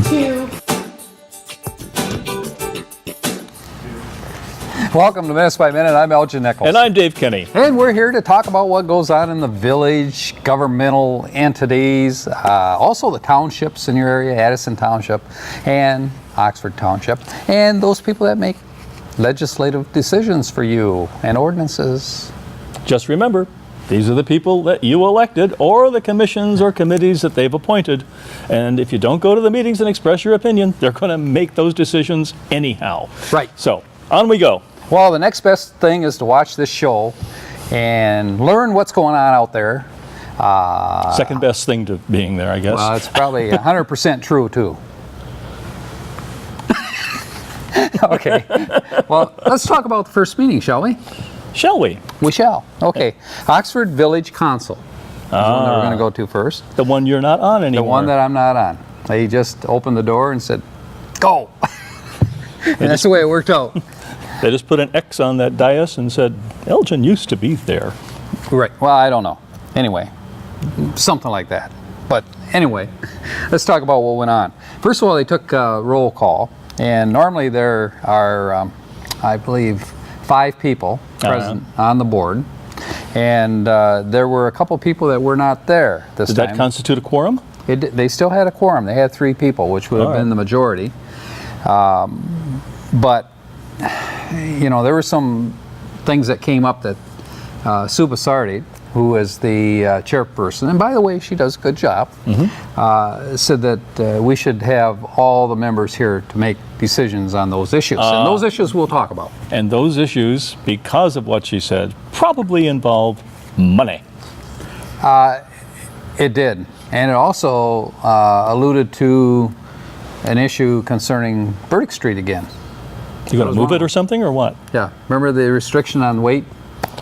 2. Welcome to Minutes by Minute. I'm Elgin Nichols. And I'm Dave Kenny. And we're here to talk about what goes on in the village, governmental entities, also the townships in your area, Addison Township and Oxford Township, and those people that make legislative decisions for you and ordinances. Just remember, these are the people that you elected or the commissions or committees that they've appointed. And if you don't go to the meetings and express your opinion, they're going to make those decisions anyhow. Right. So, on we go. Well, the next best thing is to watch this show and learn what's going on out there. Second best thing to being there, I guess. Well, it's probably 100% true, too. Okay. Well, let's talk about the first meeting, shall we? Shall we? We shall. Okay. Oxford Village Council is the one that we're going to go to first. The one you're not on anymore. The one that I'm not on. They just opened the door and said, go. And that's the way it worked out. They just put an X on that dais and said, Elgin used to be there. Right. Well, I don't know. Anyway, something like that. But anyway, let's talk about what went on. First of all, they took a roll call. And normally there are, I believe, 5 people present on the board. And there were a couple people that were not there this time. Did that constitute a quorum? They still had a quorum. They had 3 people, which would have been the majority. But, you know, there were some things that came up that Sue Basardi, who is the chairperson, and by the way, she does a good job, said that we should have all the members here to make decisions on those issues. And those issues we'll talk about. And those issues, because of what she said, probably involve money. It did. And it also alluded to an issue concerning Burdick Street again. You going to move it or something, or what? Yeah. Remember the restriction on weight?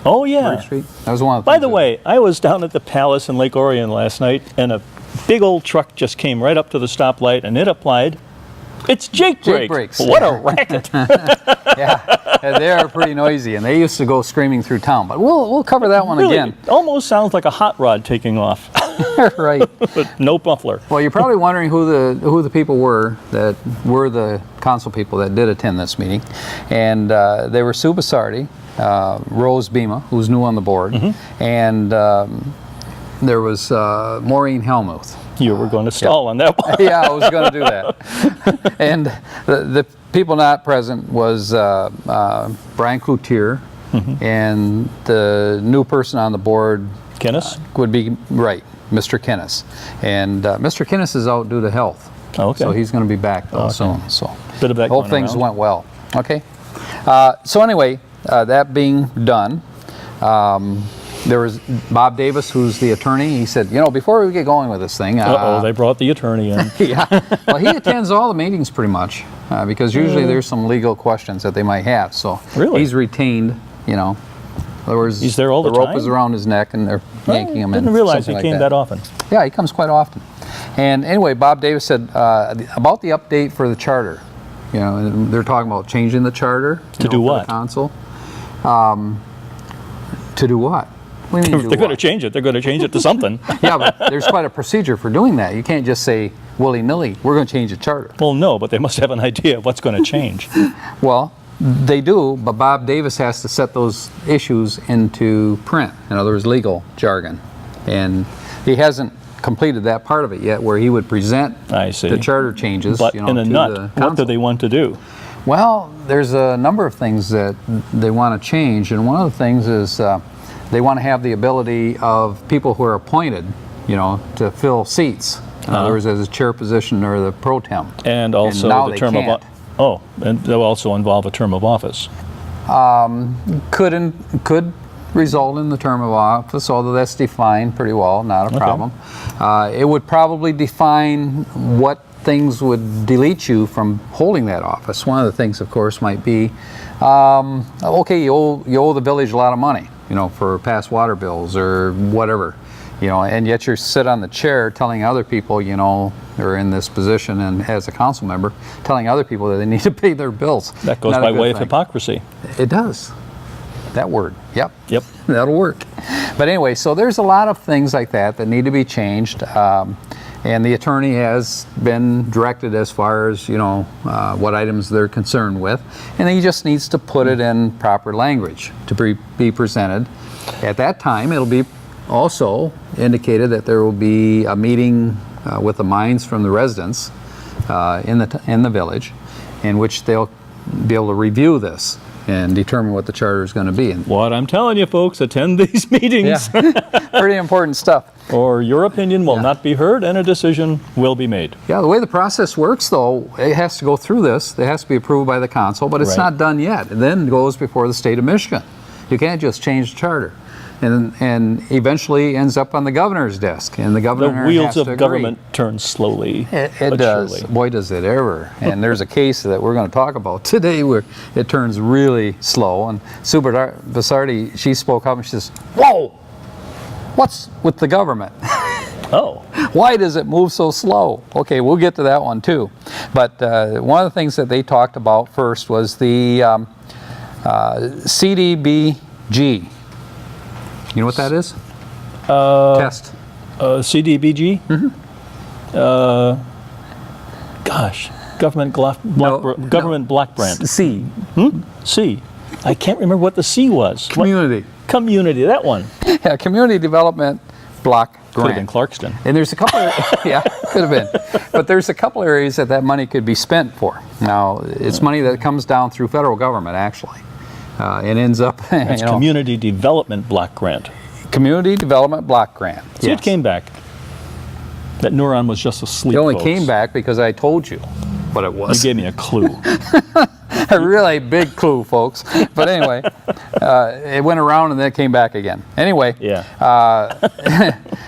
Oh, yeah. Burdick Street? That was one of the By things the way, I was down at the Palace in Lake Orion last night, and a big old truck just came right up to the stoplight, and it applied. It's Jake Brakes. What a racket. Yeah, they are pretty noisy, and they used to go screaming through town. But we'll cover that one Really, again. it almost sounds like a hot rod taking off, Right. but no muffler. Well, you're probably wondering who the people were that were the council people that did attend this meeting, and they were Sue Basardi, Rose Bema, who's new on the board, and there was Maureen Helmuth. You were going to stall on that one. Yeah, I was going to do that. And the people not present was Brian Cloutier, and the new person on the board Kennis? would be, right, Mr. Kennis. And Mr. Kennis is out due to health. Okay. So he's going to be back soon. So Bit of that hope going things around. went well. Okay. So anyway, that being done, there was Bob Davis, who's the attorney. He said, you know, before we get going with this thing. They brought the attorney in. Yeah. Well, he attends all the meetings pretty much because usually there's some legal questions that they might have. So Really? he's retained, you know. In other words, He's there all the rope time? is around his neck and they're yanking him in. Didn't realize he something came like that often. Yeah, he comes quite often. And anyway, Bob Davis said about the update for the charter. You know, and they're talking about changing the charter. To do for what? The council. To do what? What do you mean They're going to change it. They're going to change it to something. Yeah, but there's quite a procedure for doing that. You can't just say willy-nilly, we're going to change the charter. Well, no, but they must have an idea of what's going to change. Well, they do, but Bob Davis has to set those issues into print. In other words, legal jargon. And he hasn't completed that part of it yet, where he would present I see. the charter changes. But you know, in a to nut, the what do council. they want to do? Well, there's a number of things that they want to change, and one of the things is they want to have the ability of people who are appointed, you know, to fill seats. In other words, as a chair position or the pro tem. And also now the they term can't. and they'll also involve a term of office. Could result in the term of office, although that's defined pretty well, not a problem. It would probably define what things would delete you from holding that office. One of the things, of course, might be, okay, you owe the village a lot of money, you know, for past water bills or whatever, you know, and yet you sit on the chair telling other people, you know, are in this position and as a council member, telling other people that they need to pay their bills. That goes Not a by good way of thing. hypocrisy. It does. That word. Yep. Yep. That'll work. But anyway, so there's a lot of things like that that need to be changed. And the attorney has been directed as far as, what items they're concerned with. And he just needs to put it in proper language to be presented. At that time, it'll be also indicated that there will be a meeting with the minds from the residents in the village, in which they'll be able to review this and determine what the charter is going to be. And What I'm telling you, folks, attend these meetings, pretty important stuff. or your opinion will not be heard and a decision will be made. Yeah, the way the process works, though, it has to go through this. It has to be approved by the council, but it's Right. not done yet. It then goes before the state of Michigan. You can't just change the charter. And eventually ends up on the governor's desk, and the The governor wheels has to of agree. government turn slowly. It but does. surely. Boy, does it ever. And there's a case that we're going to talk about today where it turns really slow. And Sue Basardi, she spoke up and she says, "Whoa, what's with the government? Oh, Why does it move so slow?" Okay, we'll get to that one too. But one of the things that they talked about first was the CDBG. You know what that is? Test. CDBG? Gosh, government block grant. C. C. I can't remember what the C was. Community. Community, that one. Yeah, Community Development Block Could have been Grant. Clarkston. And there's a couple of, yeah, could have been. But there's a couple areas that money could be spent for. Now, it's money that comes down through federal government, actually. It ends up, It's Community Development Block Grant. Community Development Block Grant. See, Yes. it came back. That neuron was just asleep, It only folks. came back because I told you what it You was. gave me a clue. A really big clue, folks. But anyway, it went around and then it came back again. Anyway, Yeah.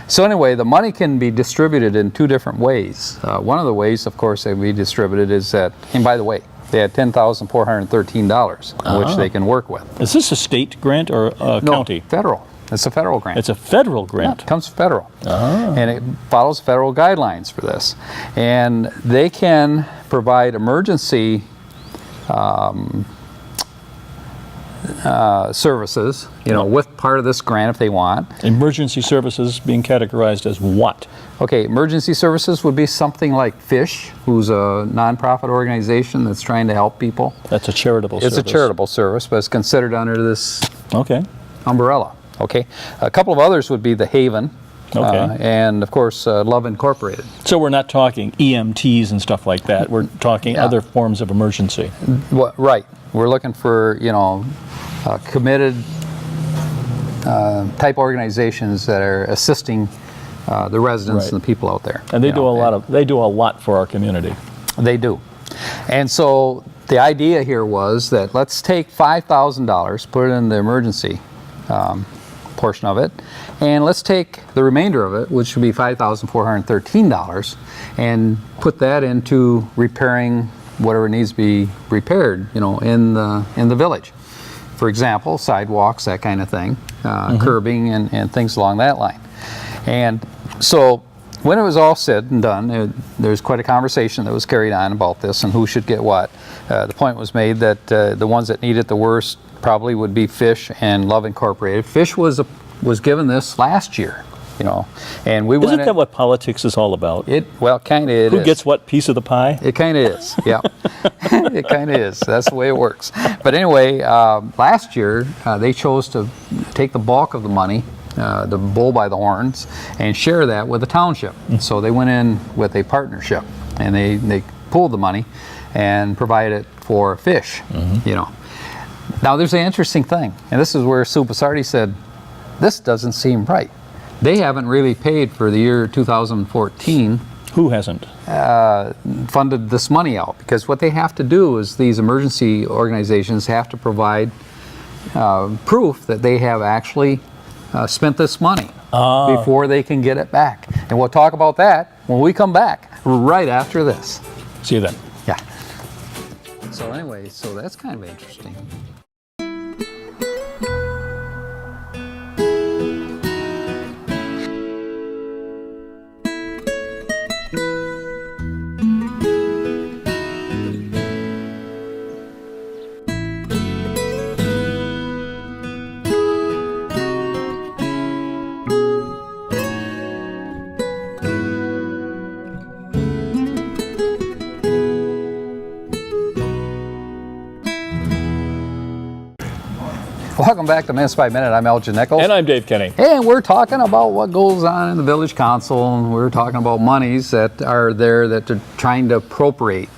so anyway, the money can be distributed in two different ways. One of the ways, of course, that we distributed is that, and by the way, they had $10,413, which they can work with. Is this a state grant or a No, county? federal. It's a federal grant. It's a federal Yeah, grant. it comes federal. And it follows federal guidelines for this. And they can provide emergency services, with part of this grant if they want. Emergency services being categorized as what? Okay, emergency services would be something like FISH, who's a nonprofit organization that's trying to help people. That's a charitable It's service. a charitable service, but it's considered under this Okay. umbrella. Okay, a couple of others would be the Haven, Okay. and of course Love Incorporated. So we're not talking EMTs and stuff like that. We're talking Yeah. other forms of emergency. Right, we're looking for committed type organizations that are assisting the residents Right. and the people out there. And they do a lot for our community. They do. And so the idea here was that let's take $5,000, put it in the emergency portion of it, and let's take the remainder of it, which would be $5,413, and put that into repairing whatever needs to be repaired, in the village. For example, sidewalks, that kind of thing, curbing and things along that line. And so when it was all said and done, there's quite a conversation that was carried on about this and who should get what. The point was made that the ones that need it the worst probably would be FISH and Love Incorporated. FISH was given this last year, and we went. Isn't that what politics is all about? Kind of. Who gets what piece of the pie? It kind of is, yeah. It kind of is. That's the way it works. But anyway, last year they chose to take the bulk of the money, the bull by the horns, and share that with the township. So they went in with a partnership, and they pooled the money and provided it for FISH. Now there's an interesting thing, and this is where Sue Basardi said, "This doesn't seem right." They haven't really paid for the year 2014. Who hasn't? Funded this money out, because what they have to do is these emergency organizations have to provide proof that they have actually spent this money before they can get it back. And we'll talk about that when we come back right after this. See you then. Yeah. So anyway, so that's kind of interesting. Welcome back to Minutes by Minute. I'm Elgin Nichols. And I'm Dave Kenny. And we're talking about what goes on in the village council, and we're talking about monies that are there that they're trying to appropriate,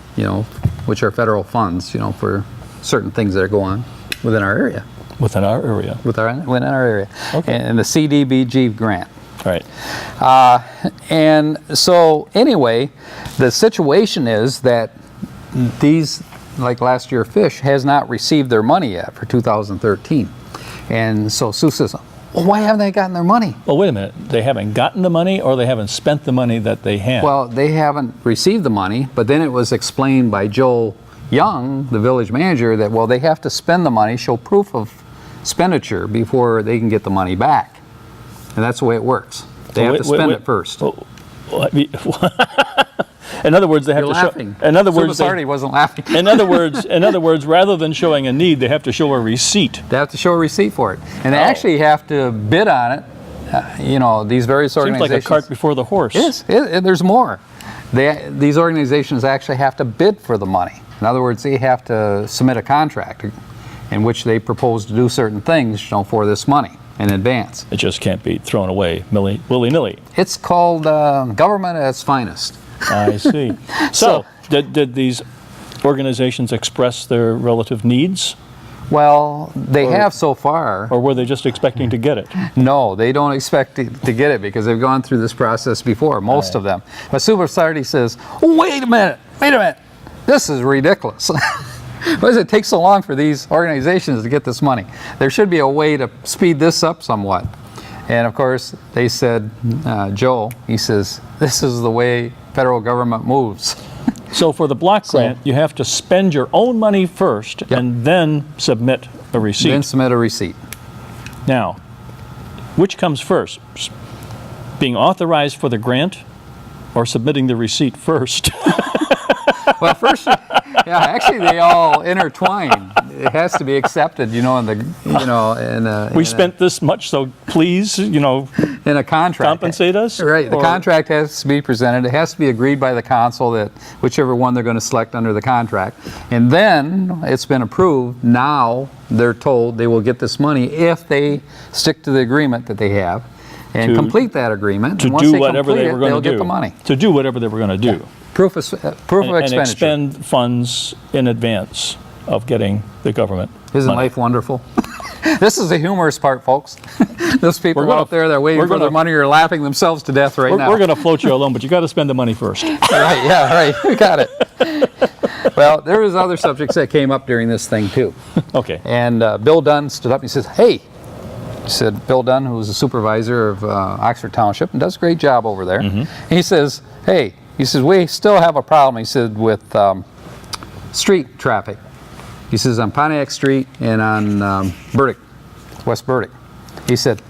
which are federal funds, for certain things that go on within our area. Within our area. Within our area. Okay. And the CDBG grant. Right. And so anyway, the situation is that these, like last year Fish, has not received their money yet for 2013. And so Sue says, well, why haven't they gotten their money? Well, wait a minute. They haven't gotten the money, or they haven't spent the money that they had? Well, they haven't received the money, but then it was explained by Joe Young, the village manager, that, well, they have to spend the money, show proof of expenditure before they can get the money back. And that's the way it works. They have to spend it first. In other words, they have You're to laughing. show. In other words, Sardi wasn't laughing. in other words, rather than showing a need, they have to show a receipt. They have to show a receipt for it, and they actually have to bid on it. These various Seems organizations. like a cart before the horse. Yes, there's more. These organizations actually have to bid for the money. In other words, they have to submit a contract in which they propose to do certain things, for this money in advance. It just can't be thrown away willy-nilly. It's called government at its finest. I see. So, did these organizations express their relative needs, Well, they have so far. or were they just expecting to get it? No, they don't expect to get it because they've gone through this process before, most of them. But Super Sardi says, wait a minute, this is ridiculous. Why does it take so long for these organizations to get this money? There should be a way to speed this up somewhat. And of course, they said, Joe, he says, this is the way federal government moves. So for the block grant, you have to spend your own money first and then submit a receipt. Then submit a receipt. Now, which comes first? Being authorized for the grant or submitting the receipt first? Well, first, actually, they all intertwine. It has to be accepted, We spent this much, so please, in a contract. compensate us? Right. The contract has to be presented. It has to be agreed by the council that whichever one they're going to select under the contract. And then it's been approved. Now they're told they will get this money if they stick to the agreement that they have and complete that agreement. To and once do they whatever complete they it, were going to do. They'll get the money. To do whatever they were going to do. Proof of expenditure. And expend funds in advance of getting the government Isn't money. life wonderful? This is the humorous part, folks. Those people out there that are waiting for their money are laughing themselves to death right now. We're going to float you alone, but you got to spend the money first. Right, we got it. Well, there was other subjects that came up during this thing too. Okay. And Bill Dunn stood up and he says, hey, he said, Bill Dunn, who was the supervisor of Oxford Township and does a great job over there. And he says, hey, we still have a problem, he said, with street traffic. He says on Pontiac Street and on Burdick, West Burdick. He said,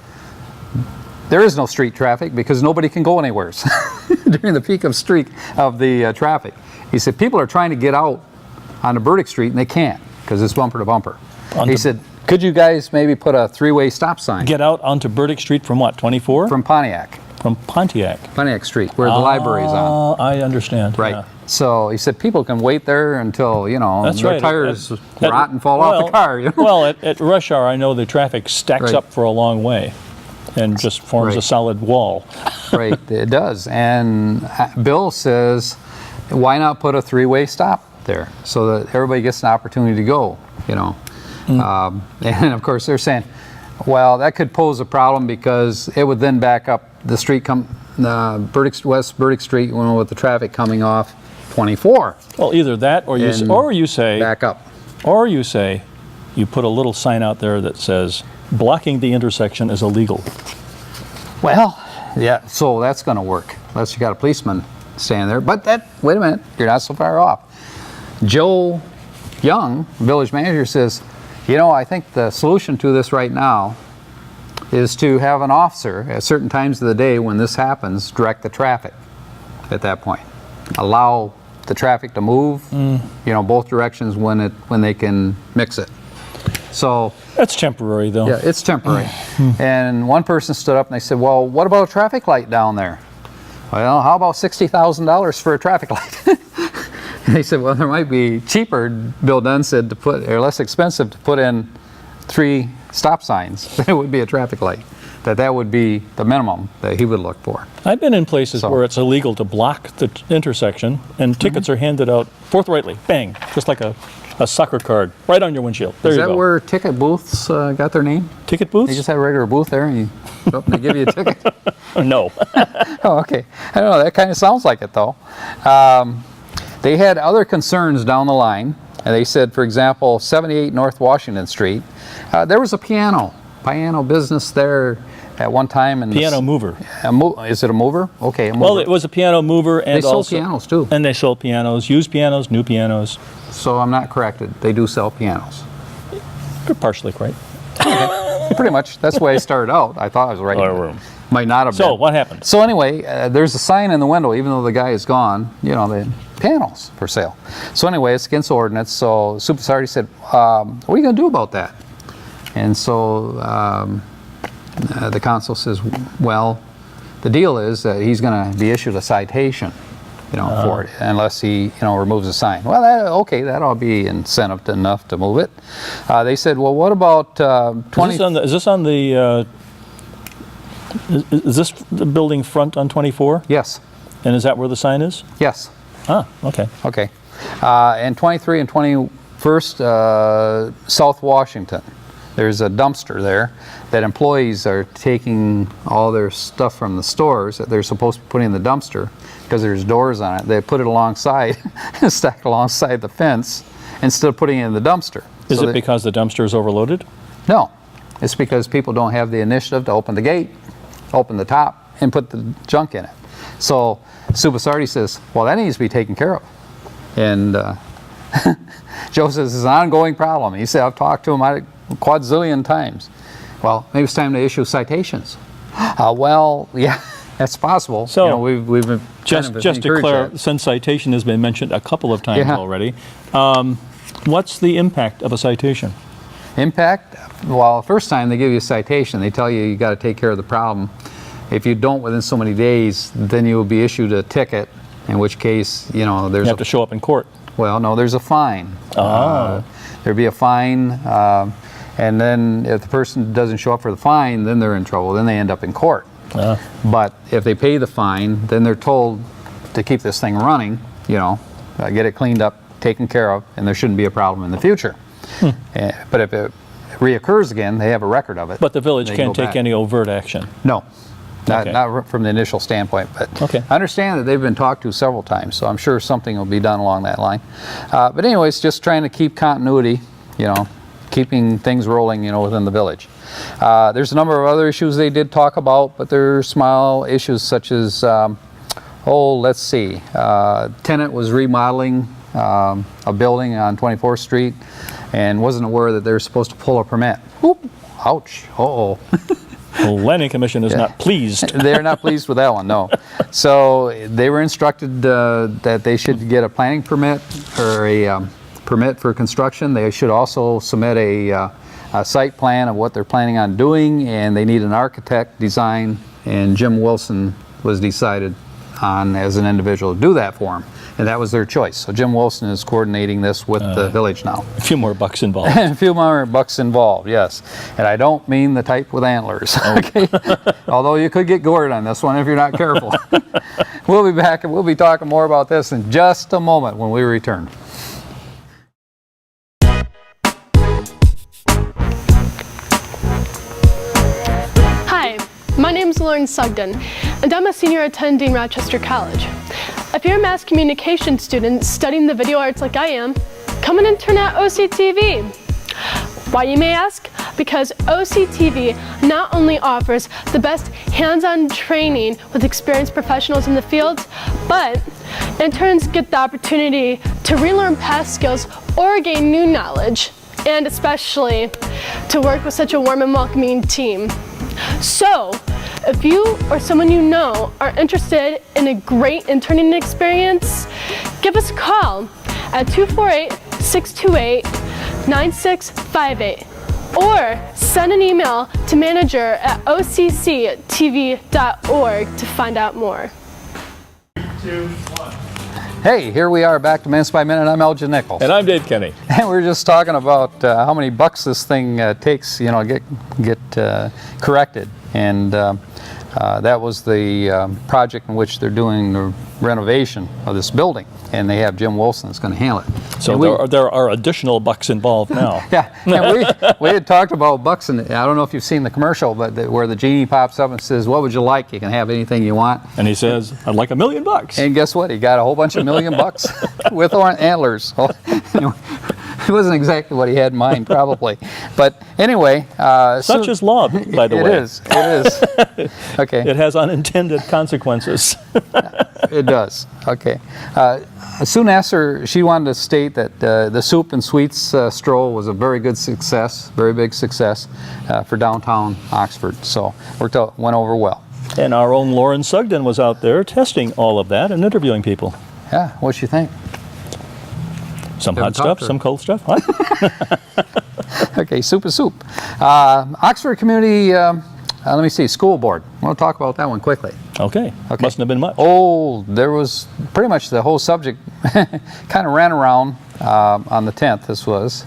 there is no street traffic because nobody can go anywhere during the peak of the traffic. He said, people are trying to get out onto Burdick Street and they can't because it's bumper to bumper. He said, could you guys maybe put a three-way stop sign? Get out onto Burdick Street from what, 24? From Pontiac. From Pontiac. Pontiac Street, where the library's on. I understand. Right. Yeah. So he said people can wait there until, That's their right. tires rot and fall off the car. Well, at rush hour, I know the traffic stacks Right. up for a long way and just forms a solid wall. Right, it does. And Bill says, why not put a three-way stop there so that everybody gets an opportunity to go, and of course they're saying, well, that could pose a problem because it would then back up the street, West Burdick Street, with the traffic coming off 24. Well, either that or you say back up. Or you say you put a little sign out there that says blocking the intersection is illegal. Well, yeah, so that's going to work unless you got a policeman standing there. But wait a minute, you're not so far off. Joe Young, village manager, says, I think the solution to this right now is to have an officer at certain times of the day when this happens direct the traffic at that point. Allow the traffic to move, both directions when they can mix it. So that's temporary, though. Yeah, it's temporary. And one person stood up and they said, well, what about a traffic light down there? Well, how about $60,000 for a traffic light? And they said, well, there might be cheaper, Bill Dunn said, or less expensive to put in 3 stop signs, then it would be a traffic light. That would be the minimum that he would look for. I've been in places So- where it's illegal to block the intersection, and tickets are handed out forthrightly, bang, just like a soccer card, right on your windshield. There Is you that go. where ticket booths got their name? Ticket booths? They just have a regular booth there, and they give you a ticket. No. Oh, okay. I don't know. That kind of sounds like it, though. They had other concerns down the line. And they said, for example, 78 North Washington Street, there was a piano business there at one time. And Piano mover. Is it a mover? Okay, a mover. Well, it was a piano mover, and they sold also pianos, too. and they sold pianos, used pianos, new pianos. So I'm not corrected. They do sell pianos. You're partially correct. Pretty much. That's the way I started out. I thought I was right. Might not have been. So what happened? So anyway, there's a sign in the window, even though the guy is gone, the panels for sale. So anyway, it's against ordinance. So Super Sardi said, what are you going to do about that? And so the council says, well, the deal is that he's going to be issued a citation, for it, unless he, removes the sign. Well, okay, that'll be incentive enough to move it. They said, well, what about 20? Is this on the? Is this the building front on 24? Yes, And is that where the sign is? yes. Ah, okay. Okay. And 23 and 21st, South Washington. There's a dumpster there that employees are taking all their stuff from the stores that they're supposed to be putting in the dumpster because there's doors on it. They put it alongside, stacked alongside the fence instead of putting it in the dumpster. Is it because the dumpster is overloaded? No. It's because people don't have the initiative to open the gate, open the top, and put the junk in it. So Super Sardi says, well, that needs to be taken care of. And Joe says it's an ongoing problem. He said, I've talked to him a quadzillion times. Well, maybe it's time to issue citations. Well, yeah, that's possible. So, we've been Just to clarify, since citation has been mentioned a couple of times already, what's the impact of a citation? Impact? Well, first time they give you a citation, they tell you got to take care of the problem. If you don't within so many days, then you will be issued a ticket, in which case, there's You have to show up in court. Well, no, there's a fine. There'd be a fine, and then if the person doesn't show up for the fine, then they're in trouble. Then they end up in court. But if they pay the fine, then they're told to keep this thing running, get it cleaned up, taken care of, and there shouldn't be a problem in the future. But if it reoccurs again, they have a record of it. But the village They can't go take back. any overt action. No. Okay. Not from the initial standpoint, but Okay. I understand that they've been talked to several times, so I'm sure something will be done along that line. But anyways, just trying to keep continuity, keeping things rolling, within the village. There's a number of other issues they did talk about, but they're small issues such as, let's see, tenant was remodeling a building on 24th Street and wasn't aware that they were supposed to pull a permit. Whoop, ouch, uh-oh. The Planning Commission is not pleased. They're not pleased with that one, no. So they were instructed that they should get a planning permit or a permit for construction. They should also submit a site plan of what they're planning on doing, and they need an architect design, and Jim Wilson was decided on as an individual to do that for them. And that was their choice. So Jim Wilson is coordinating this with the village now. A few more bucks involved. A few more bucks involved, yes. And I don't mean the type with antlers, okay? Although you could get gored on this one if you're not careful. We'll be back and we'll be talking more about this in just a moment when we return. Hi, my name is Lauren Sugden, and I'm a senior attending Rochester College. If you're a mass communication student studying the video arts like I am, come and intern at OCTV. Why, you may ask? Because OCTV not only offers the best hands-on training with experienced professionals in the field, but interns get the opportunity to relearn past skills or gain new knowledge, and especially to work with such a warm and welcoming team. So, if you or someone you know are interested in a great interning experience, give us a call at 248-628-9658 or send an email to manager@occtv.org to find out more. 3, 2, 1. Hey, here we are back to Minutes by Minute. I'm Elgin Nichols. And I'm Dave Kenny. And we were just talking about how many bucks this thing takes, you know, get corrected. And that was the project in which they're doing the renovation of this building. And they have Jim Wilson that's going to handle it. So there are additional bucks involved now. Yeah, and we had talked about bucks, and I don't know if you've seen the commercial, but where the genie pops up and says, "What would you like? You can have anything you want." And he says, "I'd like $1 million." And guess what? He got a whole bunch of $1 million with antlers. So, it wasn't exactly what he had in mind, probably. But anyway, such is law, by the way. It is. It is. Okay. It has unintended consequences. It does. Okay. Soon after, she wanted to state that the soup and sweets stroll was a very good success, very big success for downtown Oxford. So went over well. And our own Lauren Sugden was out there testing all of that and interviewing people. Yeah. What'd you think? Some Haven't hot talked stuff, to her. some cold stuff. What? Okay. Soup is soup. Oxford Community. Let me see. School board. We'll talk about that one quickly. Okay. Mustn't have been much. Oh, there was pretty much the whole subject kind of ran around on the 10th. This was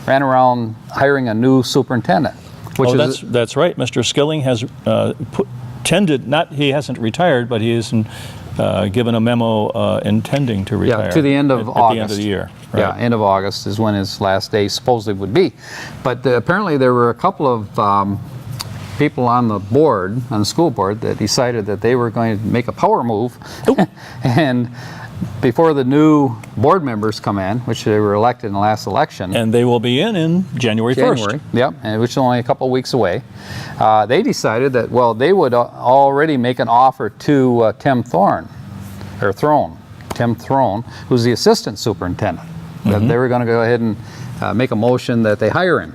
ran around hiring a new superintendent. Which is that's right. Mr. Skilling has he hasn't retired, but he has given a memo intending to retire. Yeah, to the end of at August. the end of the year. Right. Yeah, end of August is when his last day supposedly would be. But apparently there were a couple of people on the board, on the school board, that decided that they were going to make a power move. And before the new board members come in, which they were elected in the last election. And they will be in January 1st. Yep, and which is only a couple of weeks away. They decided that, well, they would already make an offer to Tim Throne, who's the assistant superintendent. That they were going to go ahead and make a motion that they hire him,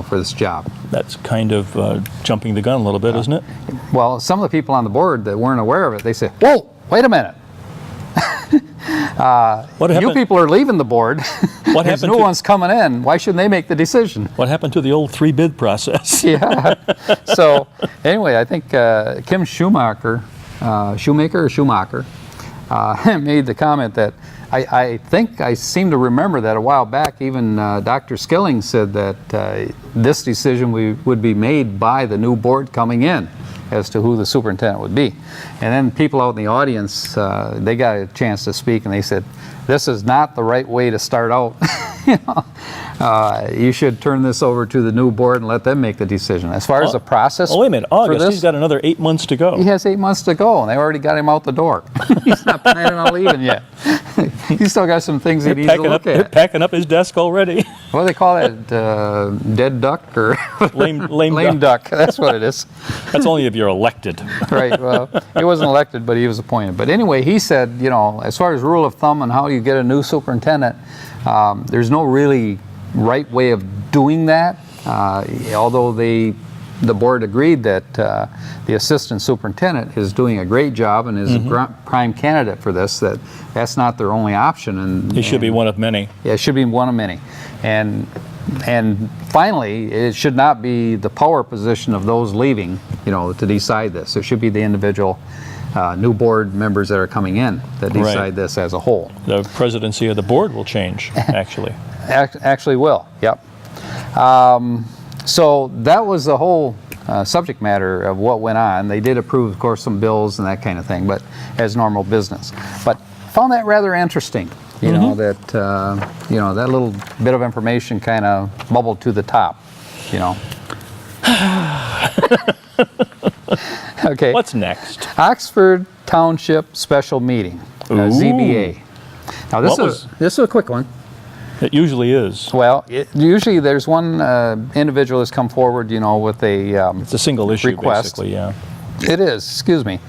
for this job. That's kind of jumping the gun a little bit, isn't it? Well, some of the people on the board that weren't aware of it, they said, "Whoa, wait a minute. You people are leaving the board. There's new ones coming in. Why shouldn't they make the decision?" What happened to the old 3-bid process? Yeah. So anyway, I think Kim Schumacher made the comment that I think I seem to remember that a while back, even Dr. Skilling said that this decision would be made by the new board coming in as to who the superintendent would be. And then people out in the audience, they got a chance to speak, and they said, "This is not the right way to start out. You should turn this over to the new board and let them make the decision." As far as the process, wait a minute, August, he's got another 8 months to go. He has 8 months to go, and they already got him out the door. He's not planning on leaving yet. He's still got some things he needs to look They're at. packing up his desk already. What do they call that? Dead duck or Lame duck? That's what it is. That's only if you're elected. Right. Well, he wasn't elected, but he was appointed. But anyway, he said, as far as rule of thumb and how you get a new superintendent, there's no really right way of doing that. Although the board agreed that the assistant superintendent is doing a great job and is a prime candidate for this, that's not their only option. And He should be one of many. Yeah, it should be one of many. And finally, it should not be the power position of those leaving, to decide this. It should be the individual new board members that are coming in that decide this as a whole. The presidency of the board will change, actually. Actually will, yep. So that was the whole subject matter of what went on. They did approve, of course, some bills and that kind of thing, but as normal business. But found that rather interesting, that that little bit of information kind of bubbled to the top, Okay. What's next? Oxford Township Special Meeting, ZBA. Now this is a quick one. It usually is. Well, usually there's one individual that's come forward, with a It's a single issue, request. basically, yeah. It is, excuse me.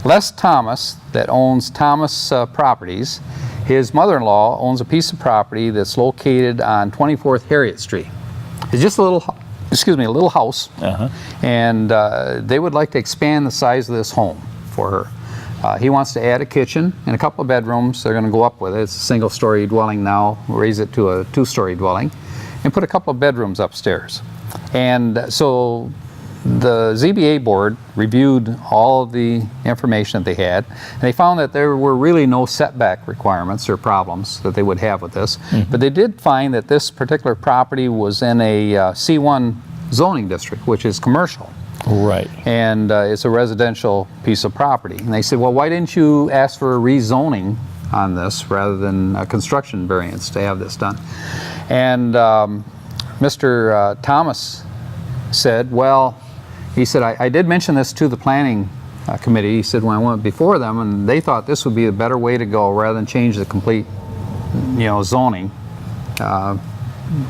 Les Thomas, that owns Thomas Properties. His mother-in-law owns a piece of property that's located on 24th Harriet Street. It's just a little house. And they would like to expand the size of this home for her. He wants to add a kitchen and a couple of bedrooms. They're going to go up with it. It's a single-story dwelling now. Raise it to a 2-story dwelling, and put a couple of bedrooms upstairs. And so the ZBA board reviewed all of the information that they had, and they found that there were really no setback requirements or problems that they would have with this. But they did find that this particular property was in a C1 zoning district, which is commercial. Right. And it's a residential piece of property. And they said, well, why didn't you ask for a rezoning on this rather than a construction variance to have this done? And Mr. Thomas said, well, he said, I did mention this to the planning committee. He said, when I went before them, and they thought this would be a better way to go rather than change the complete, zoning,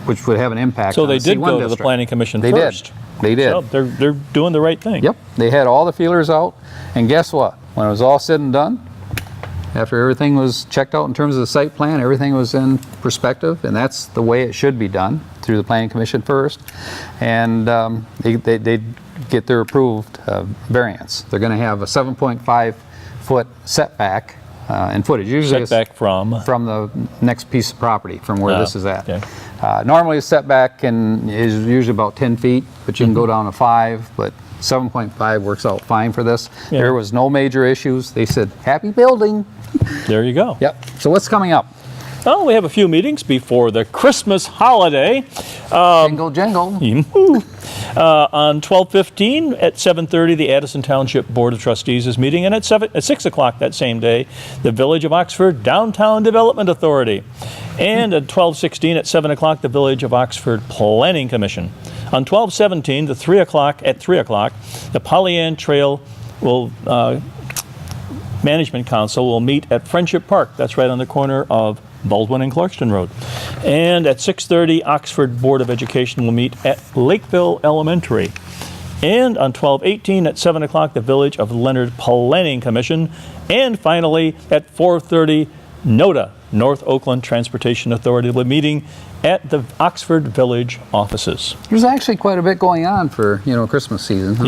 which would have an impact So on they the did C1 go to the district. planning commission They first. did. They did. So they're doing the right thing. Yep, they had all the feelers out, and guess what? When it was all said and done, after everything was checked out in terms of the site plan, everything was in perspective, and that's the way it should be done, through the planning commission first, and they get their approved variance. They're going to have a 7.5 foot setback in footage. Usually it's Setback from. the next piece of property, from where this is at. Okay. Normally a setback is usually about 10 feet, but you can go down to 5, but 7.5 works out fine for this. Yeah. There was no major issues. They said, happy building. There you go. Yep. So what's coming up? Well, we have a few meetings before the Christmas holiday. Jingle, jingle. On 12/15 at 7:30, the Addison Township Board of Trustees is meeting, and at 6 o'clock that same day, the Village of Oxford Downtown Development Authority. And at 12/16 at 7 o'clock, the Village of Oxford Planning Commission. On 12/17, at 3 o'clock, the Pollyant Trail Management Council will meet at Friendship Park. That's right on the corner of Baldwin and Clarkston Road. And at 6:30, Oxford Board of Education will meet at Lakeville Elementary. And on 12/18 at 7 o'clock, the Village of Leonard Planning Commission. And finally, at 4:30, NOTA, North Oakland Transportation Authority, will be meeting at the Oxford Village offices. There's actually quite a bit going on for, Christmas season. Huh?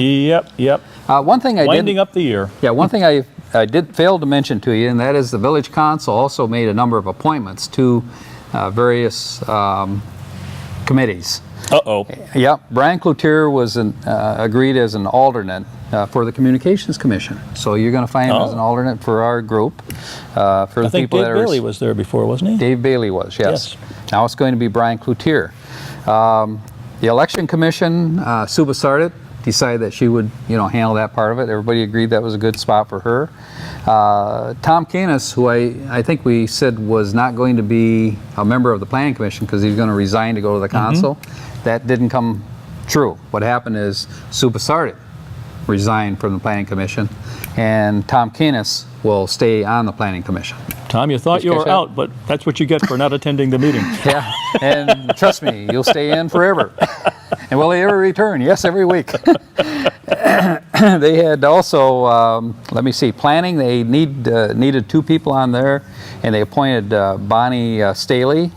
Yep. One thing I Winding did, up the year. yeah, one thing I did fail to mention to you, and that is the Village Council also made a number of appointments to various committees. Uh-oh. Yep, Brian Cloutier was agreed as an alternate for the Communications Commission. So you're going to find him as an alternate for our group. For the I think people Dave that Bailey was there before, wasn't he? Dave Bailey was, yes. Now it's going to be Brian Cloutier. The Election Commission, Sue Bassardit decided that she would, handle that part of it. Everybody agreed that was a good spot for her. Tom Canis, who I think we said was not going to be a member of the Planning Commission because he's going to resign to go to the council, that didn't come true. What happened is Sue Bassardit resigned from the Planning Commission, and Tom Canis will stay on the Planning Commission. Tom, you thought Did you you catch were that? out, but that's what you get for not attending the meeting. Yeah, and trust me, you'll stay in forever. And will they ever return? Yes, every week. They had also, let me see, planning. They needed 2 people on there, and they appointed Bonnie Staley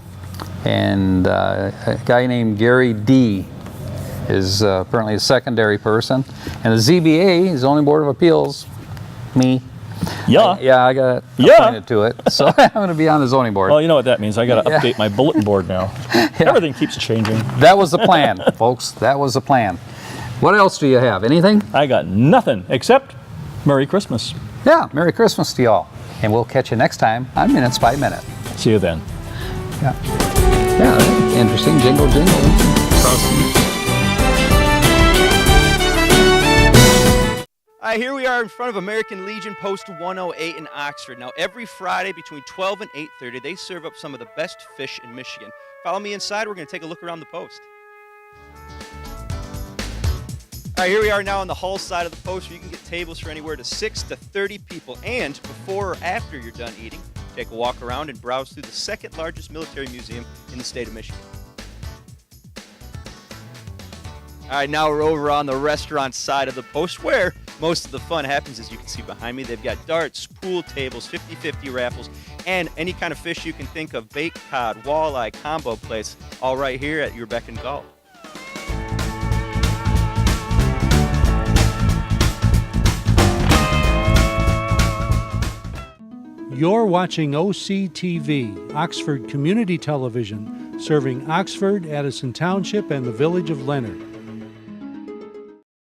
and a guy named Gary D. is apparently a secondary person. And the ZBA, Zoning Board of Appeals, me. Yeah. Yeah, I got appointed to it. So I'm going to be on the zoning board. Well, you know what that means. I got to update my bulletin board now. Everything keeps changing. That was the plan, folks. That was the plan. What else do you have? Anything? I got nothing except Merry Christmas. Yeah, Merry Christmas to y'all. And we'll catch you next time on Minutes by Minute. See you then. Yeah, interesting. Jingle, jingle. All right, here we are in front of American Legion Post 108 in Oxford. Now, every Friday between 12 and 8:30, they serve up some of the best fish in Michigan. Follow me inside. We're going to take a look around the post. All right, here we are now on the Hull side of the post where you can get tables for anywhere to 6 to 30 people. And before or after you're done eating, take a walk around and browse through the second largest military museum in the state of Michigan. All right, now we're over on the restaurant side of the post where most of the fun happens. As you can see behind me, they've got darts, pool tables, 50-50 raffles, and any kind of fish you can think of, baked cod, walleye, combo plates, all right here at your beck and call. You're watching OCTV, Oxford Community Television, serving Oxford, Addison Township, and the Village of Leonard.